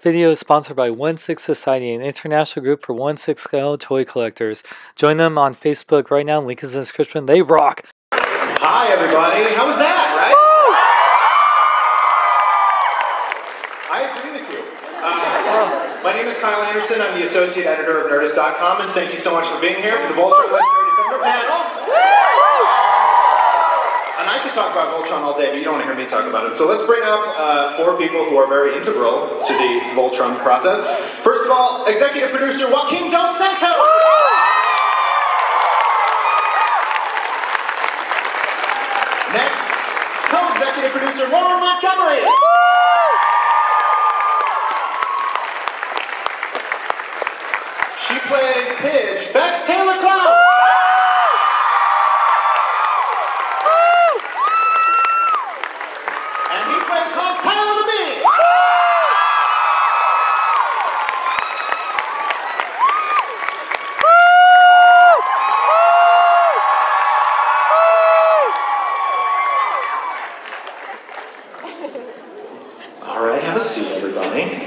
video is sponsored by 1/6 Society, an international group for 1/6 scale toy collectors. Join them on Facebook right now. Link is in the description. They rock! Hi, everybody. How was that, right? I agree with you. My name is Kyle Anderson. I'm the associate editor of Nerdist.com, and thank you so much for being here for the Voltron Legendary Defender panel. And I could talk about Voltron all day, but you don't want to hear me talk about it. So let's bring up 4 people who are very integral to the Voltron process. First of all, executive producer Joaquin Dos Santos. Next, co-executive producer Lauren Montgomery. She plays Pidge. Bex Taylor-Klaus. And he plays Hulk Tyler the Bee. All right, have a seat, everybody.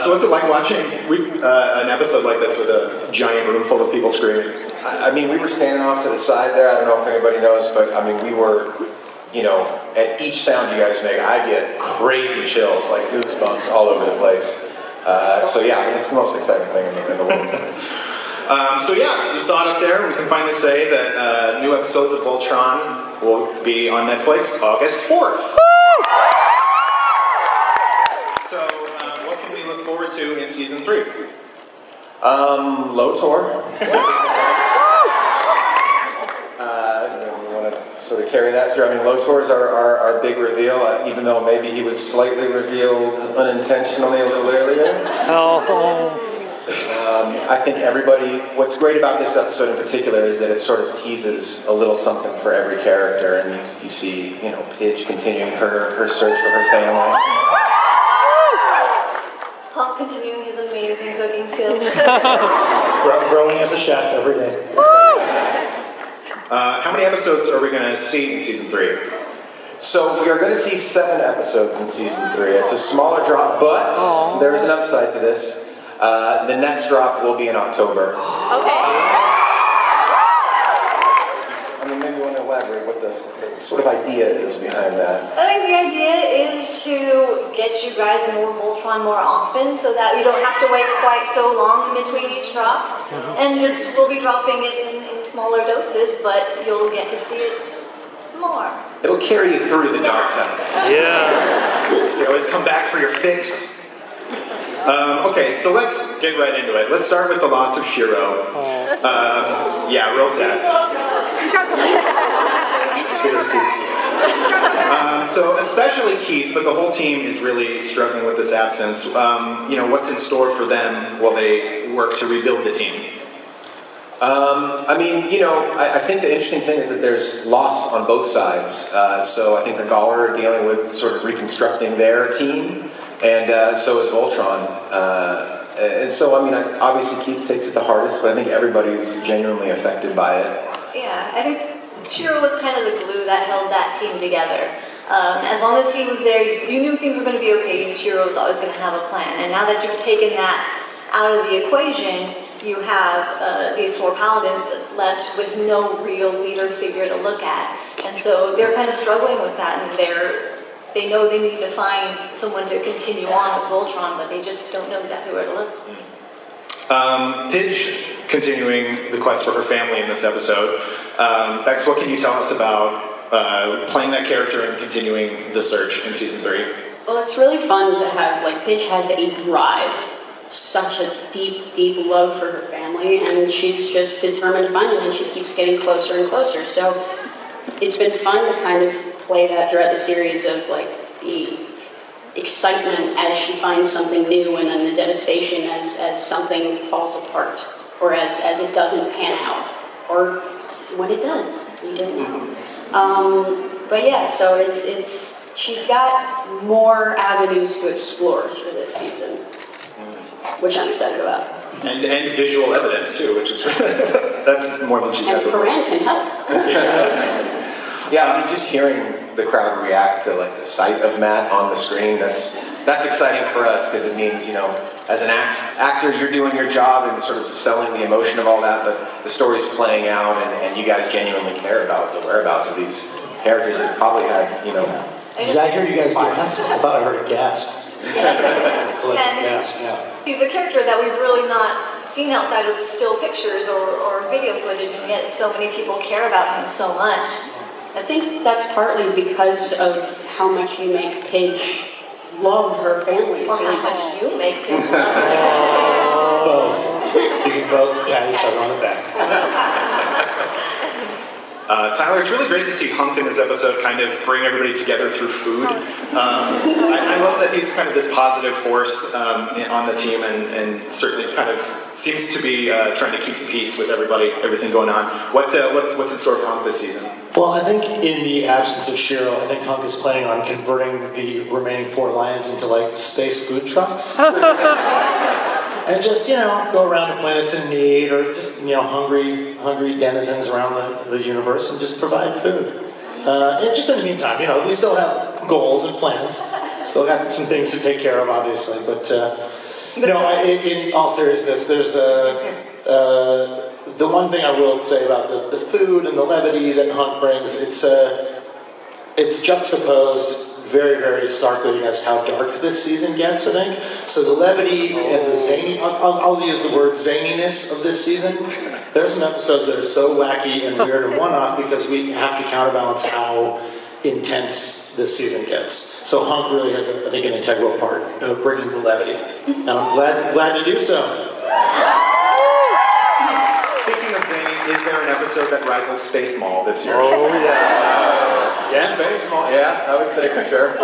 So what's it like watching an episode like this with a giant room full of people screaming? I mean, we were standing off to the side there. I don't know if anybody knows, but I mean, we were, you know, at each sound you guys make, I get crazy chills, like goosebumps all over the place. So yeah, I mean, it's the most exciting thing in the world. So yeah, you saw it up there. We can finally say that new episodes of Voltron will be on Netflix August 4th. So what can we look forward to in season 3? Lotor. We want to sort of carry that through. I mean, Lotor's our big reveal, even though maybe he was slightly revealed unintentionally a little earlier. I think everybody, what's great about this episode in particular is that it sort of teases a little something for every character, and you see, you know, Pidge continuing her search for her family. Hulk continuing his amazing cooking skills. Growing as a chef every day. How many episodes are we going to see in season 3? So we are going to see 7 episodes in season 3. It's a smaller drop, but there's an upside to this. The next drop will be in October. Okay. I mean, maybe you want to elaborate what the sort of idea is behind that. I think the idea is to get you guys more Voltron more often so that you don't have to wait quite so long in between each drop. And just we'll be dropping it in smaller doses, but you'll get to see it more. It'll carry you through the dark times. Yes. You always come back for your fix. Okay, so let's get right into it. Let's start with the loss of Shiro. Yeah, real sad. Conspiracy. So especially Keith, but the whole team is really struggling with this absence. You know, what's in store for them while they work to rebuild the team? I mean, you know, I think the interesting thing is that there's loss on both sides. So I think the Gauler are dealing with sort of reconstructing their team, and so is Voltron. And so, I mean, obviously Keith takes it the hardest, but I think everybody's genuinely affected by it. Yeah, I think Shiro was kind of the glue that held that team together. As long as he was there, you knew things were going to be okay, and Shiro was always going to have a plan. And now that you've taken that out of the equation, you have these 4 paladins left with no real leader figure to look at. And so they're kind of struggling with that, and they know they need to find someone to continue on with Voltron, but they just don't know exactly where to look. Pidge continuing the quest for her family in this episode. Bex, what can you tell us about playing that character and continuing the search in season 3? Well, it's really fun to have, like, Pidge has a drive, such a deep, deep love for her family, and she's just determined to find them, and she keeps getting closer and closer. So it's been fun to kind of play that throughout the series of, like, the excitement as she finds something new, and then the devastation as something falls apart, or as it doesn't pan out, or when it does, we don't know. But yeah, so it's she's got more avenues to explore for this season, which I'm excited about. And visual evidence too, which is that's more than she said And before. Paran can help. Yeah, I mean, just hearing the crowd react to like the sight of Matt on the screen, that's exciting for us because it means, you know, as an actor, you're doing your job and sort of selling the emotion of all that, but the story's playing out and you guys genuinely care about the whereabouts of these characters that probably had, you know. Did I hear you guys gasp? I thought I heard a gasp. Gasp, yeah. He's a character that we've really not seen outside of still pictures or video footage, and yet so many people care about him so much. I think that's partly because of how much you make Paige love her family. Or So how much you make him love her. Both. You can both pat each other on the back. Tyler, it's really great to see Hunk in this episode kind of bring everybody together through food. I love that he's kind of this positive force on the team and certainly kind of seems to be trying to keep the peace with everything going on. What's in store for Hunk this season? Well, I think in the absence of Shiro, I think Hunk is planning on converting the remaining 4 lions into like space food trucks. And just, you know, go around to planets in need or just, you know, hungry denizens around the universe and just provide food. And just in the meantime, you know, we still have goals and plans. Still got some things to take care of, obviously. But, you know, in all seriousness, there's the one thing I will say about the food and the levity that Hunk brings, it's juxtaposed very, very starkly against how dark this season gets, I think. So the levity and the zany, I'll use the word zaniness of this season. There's some episodes that are so wacky and weird and one-off because we have to counterbalance how intense this season gets. So Hunk really has, I think, an integral part of bringing the levity. And I'm glad to do so. Speaking of zany, is there an episode that rivals Space Mall this year? Oh, yeah. Yeah, Space Mall, yeah, I would say for sure.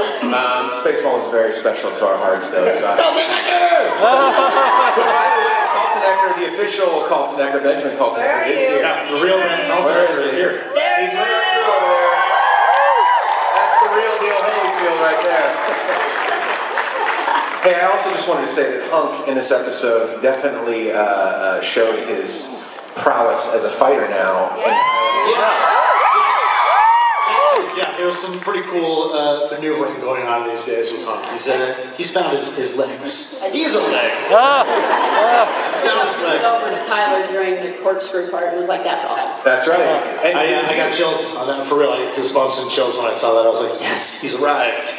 Space Mall is very special to our hearts, though. Carlton Ecker! By the way, Carlton Ecker, the official Carlton Ecker, Benjamin Carlton Ecker is here. Yeah, the real man Carlton Ecker is here. He's right through over there. That's the real deal Holyfield right there. Hey, I also just wanted to say that Hunk in this episode definitely showed his prowess as a fighter now. Yeah, there's some pretty cool maneuvering going on these days with Hunk. He's found his legs. He is a leg. He's found his leg. Over to Tyler during the corkscrew part. It was like, that's awesome. That's right. And I got chills on that, for real. I got goosebumps and chills when I saw that. I was like, yes, he's arrived.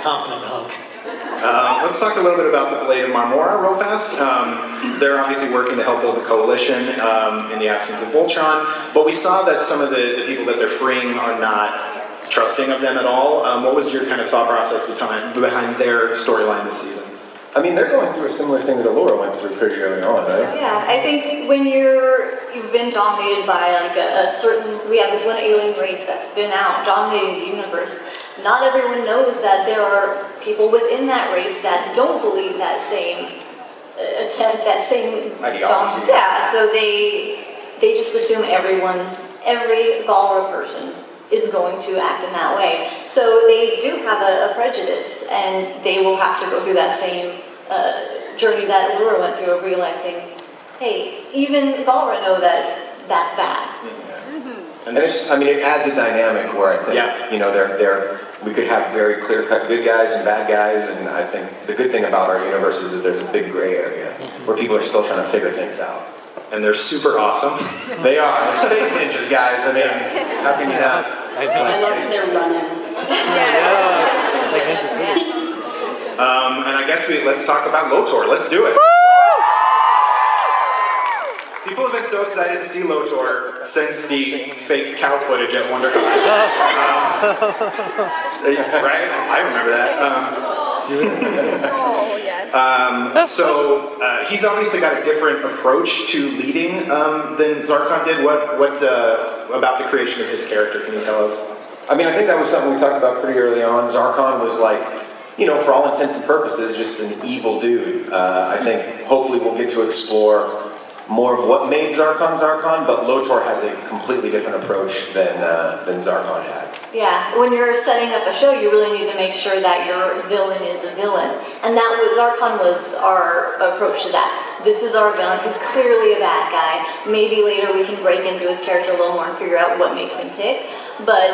Confident Hunk. Let's talk a little bit about the Blade of Marmora real fast. They're obviously working to help build the coalition in the absence of Voltron, but we saw that some of the people that they're freeing are not trusting of them at all. What was your kind of thought process behind their storyline this season? I mean, they're going through a similar thing that Allura went through pretty early on, right? Yeah, I think when you've been dominated by like a certain, we have this one alien race that's been out dominating the universe. Not everyone knows that there are people within that race that don't believe that same ideology. Yeah, so they just assume every Galra person is going to act in that way. So they do have a prejudice, and they will have to go through that same journey that Allura went through of realizing, hey, even Galra know that that's bad. Mm-hmm. And it adds a dynamic where I think, you know, we could have very clear-cut good guys and bad guys, and I think the good thing about our universe is that there's a big gray area where people are still trying to figure things out. And they're super awesome. They are. They're space ninjas, guys. I mean, how can you not? I love their running. And I guess let's talk about Lotor. Let's do it. People have been so excited to see Lotor since the fake cow footage at WonderCon. Right? I remember that. So he's obviously got a different approach to leading than Zarkon did. What about the creation of his character can you tell us? I mean, I think that was something we talked about pretty early on. Zarkon was like, you know, for all intents and purposes, just an evil dude. I think hopefully we'll get to explore more of what made Zarkon Zarkon, but Lotor has a completely different approach than Zarkon had. Yeah, when you're setting up a show, you really need to make sure that your villain is a villain. And that was, Zarkon was our approach to that. This is our villain, he's clearly a bad guy. Maybe later we can break into his character a little more and figure out what makes him tick. but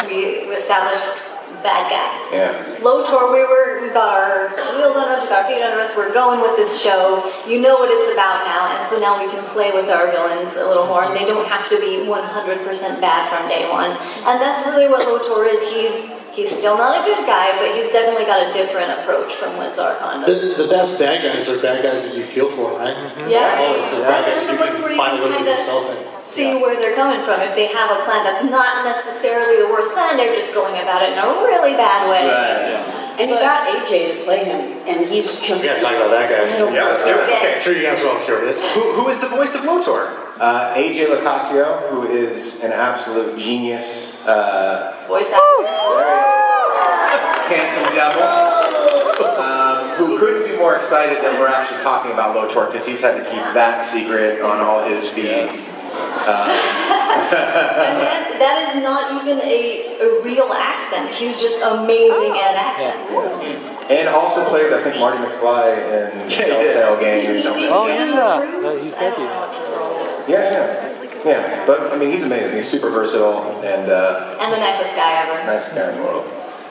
we established bad guy. Yeah. Lotor, we got our wheels under us, we got our feet under us, we're going with this show. You know what it's about now, and so now we can play with our villains a little more, and they don't have to be 100% bad from day one. And that's really what Lotor is. He's still not a good guy, but he's definitely got a different approach from what Zarkon does. The best bad guys are bad guys that you feel for, right? Yeah. Always the bad guys That's you the ones can where you find a can little bit of yourself in. see where they're coming from. If they have a plan that's not necessarily the worst plan, they're just going about it in a really bad way. Right, yeah. And you got AJ to play him, and he's just... We gotta talk about that guy. Yeah, let's do it. Okay. I'm sure you guys are all curious. Who is the voice of Lotor? AJ Locascio, who is an absolute genius. Voice actor. Handsome devil. Who couldn't be more excited that we're actually talking about Lotor, because he's had to keep that secret on all his feeds. And that is not even a real accent. He's just amazing at accents. And also played, I think, Marty McFly in Telltale Gang or something. Oh, yeah. No, he's I don't dead. know what the role is. Yeah. But I mean, he's amazing. He's super versatile and And the nicest guy ever. nicest guy in the world.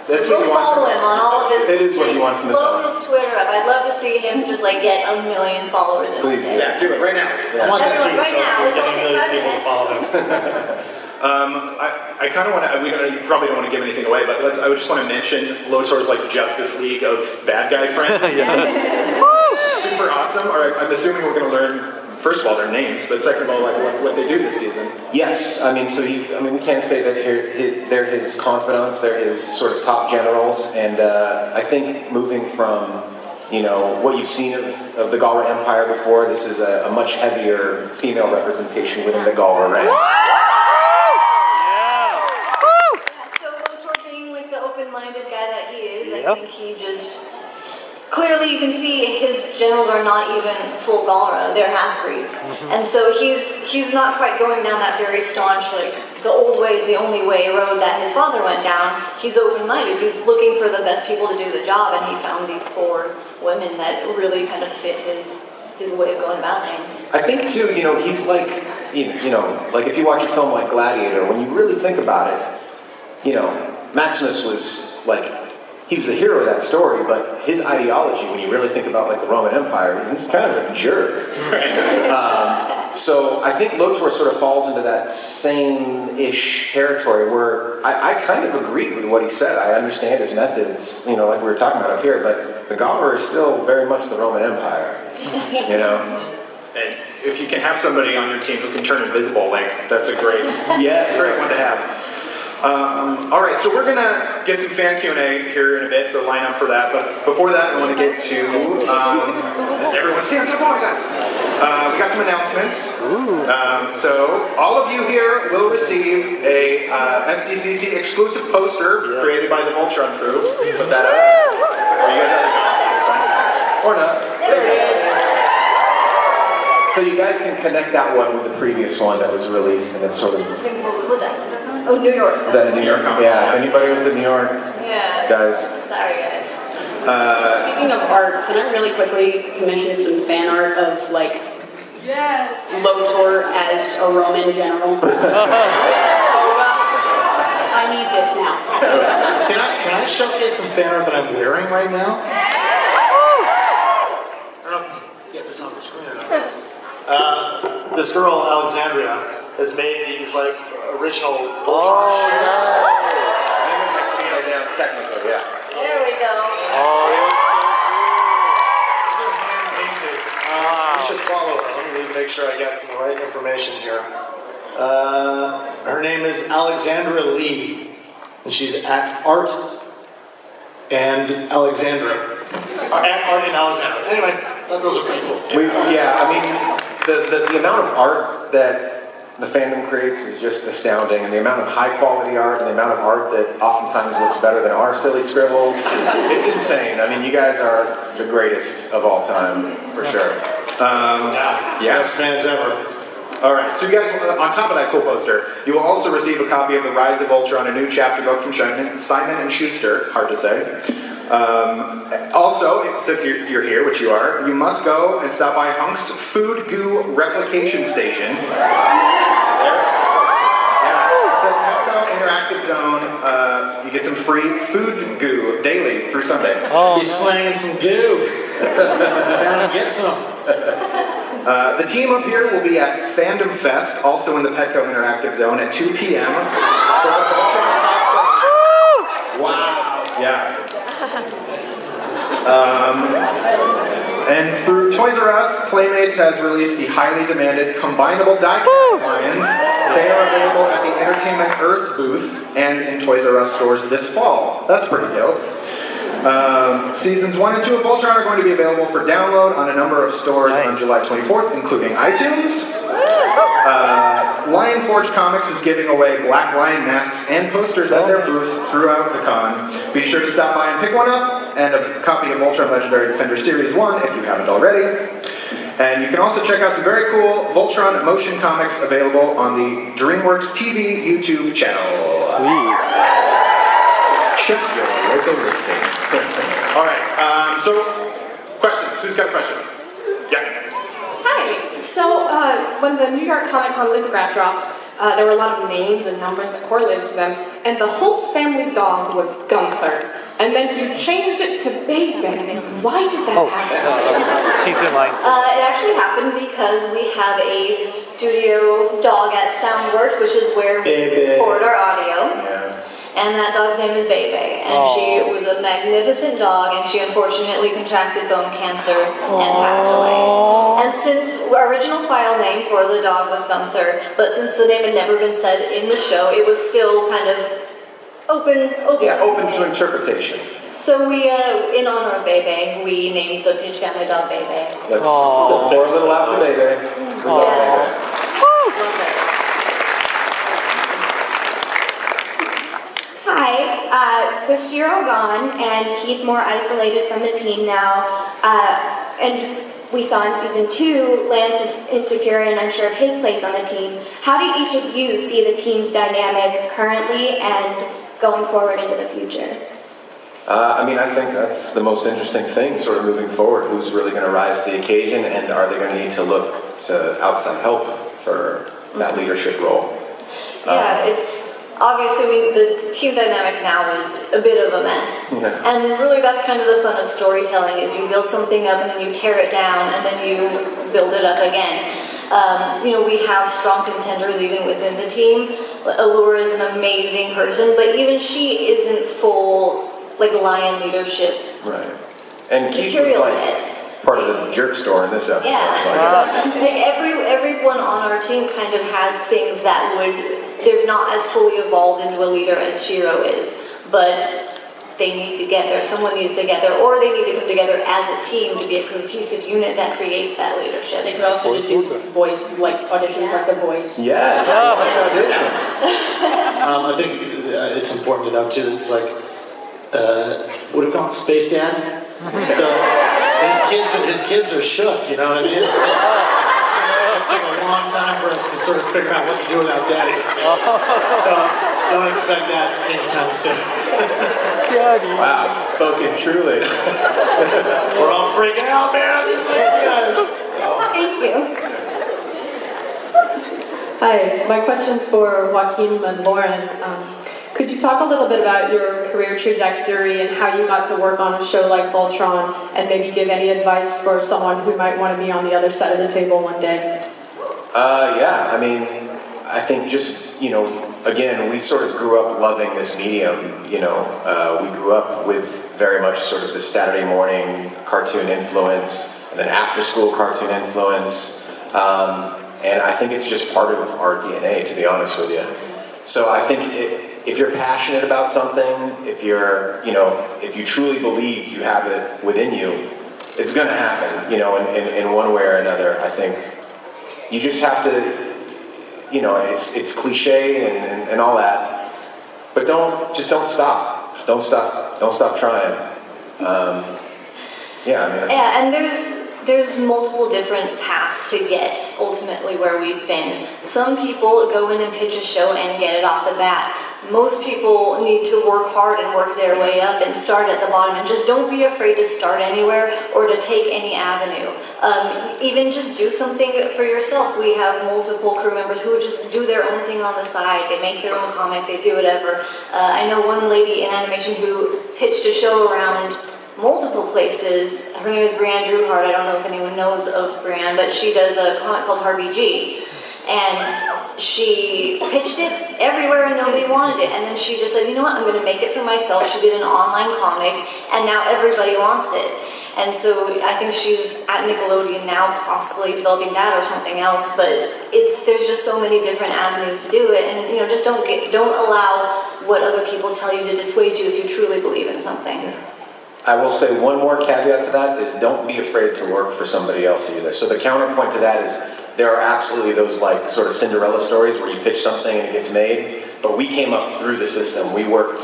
That's Go what you want. follow him on all of his. It is what you want from the Blow film. his Twitter up. I'd love to see him just like get 1 million followers in Please, a day. Yeah, do it right now. I want that Everyone, too, right so now, if let's we're all getting take 5 million people to follow him. I kind of want to. You probably don't want to give anything away, but I would just want to mention Lotor's like Justice League of bad guy friends. Super awesome. Or I'm assuming we're going to learn. First of all, their names, but second of all, like what they do this season. Yes, I mean, we can't say that they're his confidants, they're his sort of top generals, and I think moving from, what you've seen of the Galra Empire before, this is a much heavier female representation within the Galra ranks. So Lotor being like the open-minded guy that he is, I think he just clearly you can see his generals are not even full Galra, they're half-breeds. And so he's not quite going down that very staunch, like the old way is the only way road that his father went down. He's open-minded, he's looking for the best people to do the job, and he found these 4 women that really kind of fit his way of going about things. I think too, he's like, like if you watch a film like Gladiator, when you really think about it, Maximus was like, he was the hero of that story, but his ideology, when you really think about like the Roman Empire, he's kind of a jerk. So I think Lotor sort of falls into that same-ish territory where I kind of agree with what he said. I understand his methods, like we were talking about up here, but the Galra is still very much the Roman Empire, And if you can have somebody on your team who can turn invisible, like that's a great, great one to have. All right, so we're gonna get some fan Q&A here in a bit, so line up for that. But before that, I want to get to as everyone stands up. Oh my God! We got some announcements. So all of you here will receive a SDCC exclusive poster created by the Voltron crew. Put that up. Or you guys have Or not. There it is. So you guys can connect that one with the previous one that was released, and it's sort of... What was that? Oh, New York. Is that in New York? Yeah, if anybody was in New York, guys. Sorry, guys. Speaking of art, can I really quickly commission some fan art of, like, Lotor as a Roman general? I need this now. Can I showcase some fan art that I'm wearing right now? I don't know if you can get this on the screen or not. This girl, Alexandria, has made these like original Voltron shoes. Technically, yeah. There we go. You should follow her. Let me make sure I got the right information here. Her name is Alexandra Lee, and she's at Art and Alexandra. At Art and Alexandra. Anyway, those are pretty cool. The amount of art that the fandom creates is just astounding, and the amount of high quality art and the amount of art that oftentimes looks better than our silly scribbles, it's insane. I mean, you guys are the greatest of all time, for sure. Best fans ever. All right, so you guys, on top of that cool poster, you will also receive a copy of The Rise of Voltron, a new chapter book from Simon & Schuster, hard to say. Also, so if you're here, which you are, you must go and stop by Hunk's Food Goo Replication Station. Petco Interactive Zone, you get some free food goo daily through Sunday. Be slanging some goo. Down and get some. The team up here will be at Fandom Fest, also in the Petco Interactive Zone at 2 p.m. for the Voltron cosplay. Wow. Yeah. And through Toys R Us, Playmates has released the highly demanded combinable die-cast lions. They are available at the Entertainment Earth booth and in Toys R Us stores this fall. That's pretty dope. Seasons 1 and 2 of Voltron are going to be available for download on a number of stores on July 24th, including iTunes. Lion Forge Comics is giving away Black Lion masks and posters at their booth throughout the con. Be sure to stop by and pick one up, and a copy of Voltron Legendary Defender Series 1 if you haven't already. And you can also check out some very cool Voltron motion comics available on the DreamWorks TV YouTube channel. Sweet. Check your local listing. All right, so questions. Who's got a question? Yeah. Hi. So when the New York Comic Con lithograph dropped, there were a lot of names and numbers that correlated to them, and the whole family dog was Gunther. And then you changed it to Baby. Why did that happen? She's in line. It actually happened because we have a studio dog at Soundworks, which is where we record our audio. Yeah. And that dog's name is Bebe. And she was a magnificent dog, and she unfortunately contracted bone cancer and passed away. And since our original file name for the dog was Gunther, but since the name had never been said in the show, it was still kind of open. Yeah, open to interpretation. So we, in honor of Bebe, we named the Pidge family dog Bebe. Let's pour a little out for Baby. We love Baby. Love it. Hi, with Shiro gone and Keith more isolated from the team now, and we saw in season 2, Lance is insecure and unsure of his place on the team. How do each of you see the team's dynamic currently and going forward into the future? I mean, I think that's the most interesting thing, sort of moving forward. Who's really going to rise to the occasion, and are they going to need to look to outside help for that leadership role? Yeah, it's obviously the team dynamic now is a bit of a mess. Yeah. And really that's kind of the fun of storytelling, is you build something up and then you tear it down and then you build it up again. We have strong contenders even within the team. Allure is an amazing person, but even she isn't full lion leadership. Right. And Keith was part of the jerk store in this episode. Yeah. Everyone on our team kind of has things that they're not as fully evolved into a leader as Shiro is, but they need to get there. Someone needs to get there, or they need to come together as a team to be a cohesive unit that creates that leadership. They could also just do voice, auditions like The Voice. Yes. I think it's important to note too. It's what do we call it? Space Dad. So his kids are shook. You know what I mean? It's gonna take a long time for us to sort of figure out what to do without Daddy. So don't expect that anytime soon. Daddy. Wow, spoken truly. We're all freaking out, man. Just like you guys. Thank you. Hi, my question's for Joaquin and Lauren. Could you talk a little bit about your career trajectory and how you got to work on a show like Voltron, and maybe give any advice for someone who might want to be on the other side of the table one day? Yeah, I mean, I think just, again, we sort of grew up loving this medium, we grew up with very much sort of the Saturday morning cartoon influence, and then after school cartoon influence, and I think it's just part of our DNA, to be honest with you. So I think if you're passionate about something, if you truly believe you have it within you, it's going to happen, in one way or another. I think you just have to, it's cliche and all that, but don't stop. Don't stop trying. And there's multiple different paths to get ultimately where we've been. Some people go in and pitch a show and get it off the bat. most people need to work hard and work their way up and start at the bottom, and just don't be afraid to start anywhere or to take any avenue. Even just do something for yourself. We have multiple crew members who just do their own thing on the side. They make their own comic, they do whatever. I know one lady in animation who pitched a show around multiple places. Her name is Brianne Drewhart. I don't know if anyone knows of Brianne, but she does a comic called Harvey G. And she pitched it everywhere and nobody wanted it. And then she just said, you know what, I'm going to make it for myself. She did an online comic and now everybody wants it. And so I think she's at Nickelodeon now, possibly developing that or something else. But there's just so many different avenues to do it. And just don't allow what other people tell you to dissuade you if you truly believe in something. I will say one more caveat to that is don't be afraid to work for somebody else either. So the counterpoint to that is there are absolutely those like sort of Cinderella stories where you pitch something and it gets made, but we came up through the system. We worked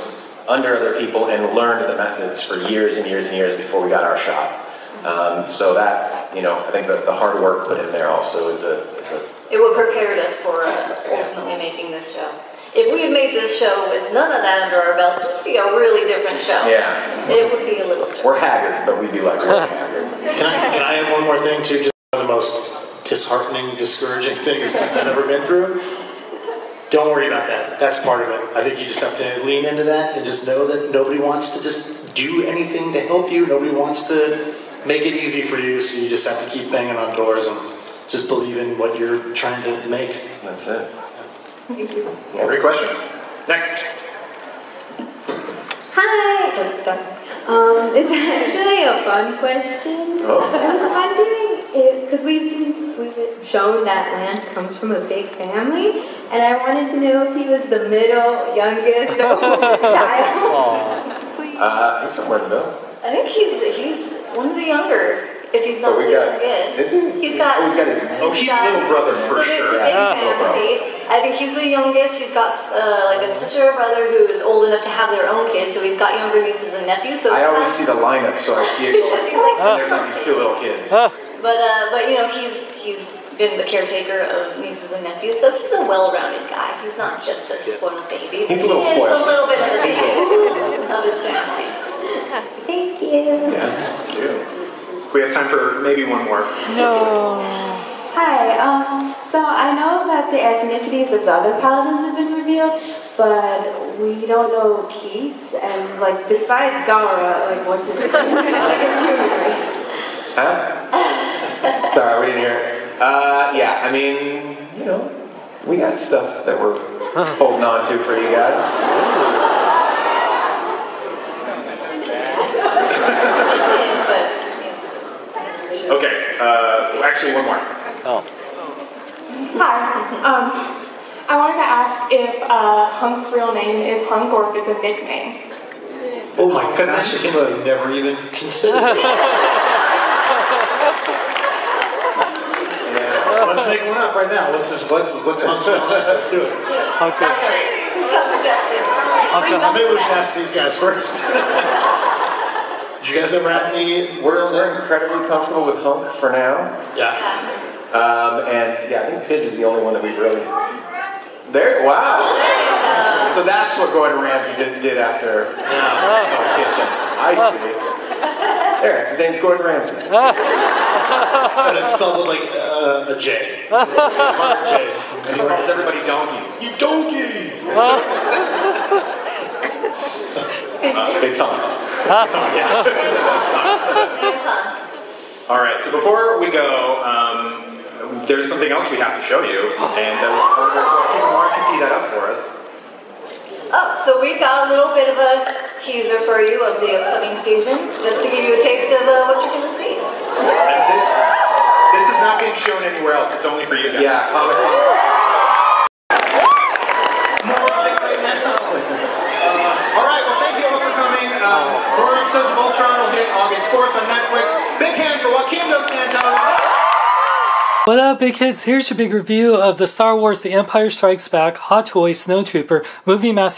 under other people and learned the methods for years and years and years before we got our shot. So that, I think that the hard work put in there also is a... It would prepare us for ultimately making this show. If we had made this show with none of that under our belts, we'd see a really different show. Yeah. It would be a little different. We're haggard, but we'd be like, we're haggard. Can I add one more thing too? Just one of the most disheartening, discouraging things I've ever been through. Don't worry about that. That's part of it. I think you just have to lean into that and just know that nobody wants to just do anything to help you. Nobody wants to make it easy for you, so you just have to keep banging on doors and just believe in what you're trying to make. That's it. Great question. Next. Hi. It's actually a fun question. Oh. I was wondering because we've shown that Lance comes from a big family, and I wanted to know if he was the middle, youngest, or oldest child. He's somewhere in the middle. I think he's one of the younger. If he's not the youngest. Is he? He's got his... he's little brother for so sure. It's a big family. I think he's the youngest. He's got like a sister or brother who is old enough to have their own kids, so he's got younger nieces and nephews. So I always see the lineup, so I see it going. There's like these two little kids. But he's been the caretaker of nieces and nephews, so he's a well-rounded guy. He's not just a spoiled baby. He's a little spoiled. He's a little bit of the baby of his family. Thank you. Yeah, thank you. We have time for maybe one more. No. Hi, so I know that the ethnicities of the other paladins have been revealed, but we don't know Keats, and besides Gara, what's his name? His human race. Huh? Sorry, we didn't hear it. Yeah, I mean, we got stuff that we're holding on to for you guys. Okay, actually one more. Oh. Hi. I wanted to ask if Hunk's real name is Hunk or if it's a nickname. Oh my gosh, I can't believe I've never even considered it. Let's make one up right now. What's Hunk's real name? Let's do it. Hunker. We've got suggestions. Maybe we should ask these guys first. Did you guys ever have any? We're incredibly comfortable with Hunk for now. Yeah. And yeah, I think Pidge is the only one that we've really... There, wow! So that's what Gordon Ramsay did after Hell's Kitchen. I see. There, his name's Gordon Ramsay. But it's spelled with a J. It's a hard J. He calls everybody donkeys. You donkey! It's Hunk. All right, so before we go, there's something else we have to show you, and Mark can tee that up for us. Oh, so we've got a little bit of a teaser for you of the upcoming season, just to give you a taste of what you're going to see. And this is not being shown anywhere else. It's only for you guys. Yeah, Comic-Con. More episodes of Voltron will hit August 4th on Netflix. Big hand for Joaquin Dos Santos. What up, big kids? Here's your big review of the Star Wars The Empire Strikes Back Hot Toys Snowtrooper Movie Master